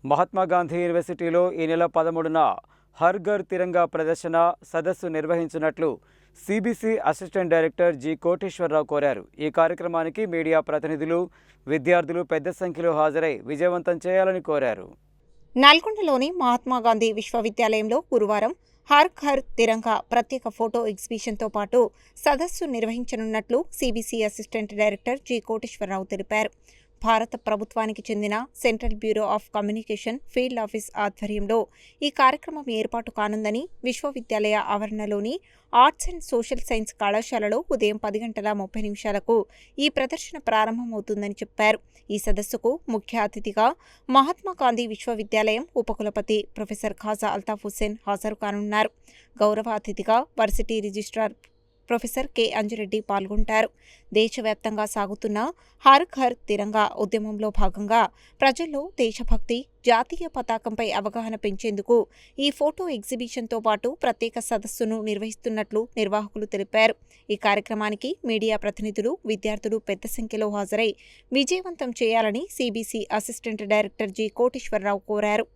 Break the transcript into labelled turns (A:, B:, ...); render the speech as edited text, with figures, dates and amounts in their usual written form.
A: మహాత్మా గాంధీ యూనివర్సిటీలో ఈ నెల 13న హర్ ఘర్ తిరంగా ప్రదర్శన సదస్సు నిర్వహించినట్లు CBC assistant director G Koteswararao కోరారు. ఈ కార్యక్రమానికి మీడియా ప్రతినిధులు, విద్యార్థులు పెద్ద సంఖ్యలో హాజరై విజయవంతం చేయాలని కోరారు.
B: నల్గొండలోని మహాత్మా గాంధీ విశ్వవిద్యాలయంలో గురువారం హర్ ఘర్ తిరంగా ప్రత్యేక ఫోటో ఎగ్జిబిషన్తో పాటు సదస్సు నిర్వహించనున్నట్లు CBC assistant director G Koteswararao తెలిపారు. భారత ప్రభుత్వానికి చెందిన central bureau of communication field office ఆధ్వర్యంలో ఈ కార్యక్రమం ఏర్పాటు కానుందని విశ్వవిద్యాలయ ఆవరణలోని ఆర్ట్స్ అండ్ సోషల్ సైన్స్ కళాశాలలో ఉదయం 10:30 ఈ ప్రదర్శన ప్రారంభమవుతుందని చెప్పారు. ఈ సదస్సుకు ముఖ్య అతిథిగా మహాత్మా గాంధీ విశ్వవిద్యాలయం ఉపకులపతి ప్రొఫెసర్ ఖాజా అల్తాఫ్ హుస్సేన్ హాజరు కానున్నారు. గౌరవ అతిథిగా varsity registrar professor K Anji Reddy పాల్గొంటారు. దేశవ్యాప్తంగా సాగుతున్న హర్ ఘర్ తిరంగా ఉద్యమంలో భాగంగా ప్రజల్లో దేశభక్తి, జాతీయ పతాకంపై అవగాహన పెంచేందుకు ఈ ఫోటో ఎగ్జిబిషన్తో పాటు ప్రత్యేక సదస్సును నిర్వహిస్తున్నట్లు నిర్వాహకులు తెలిపారు. ఈ కార్యక్రమానికి మీడియా ప్రతినిధులు, విద్యార్థులు పెద్ద సంఖ్యలో హాజరై విజయవంతం చేయాలని CBC assistant director G Koteswararao కోరారు.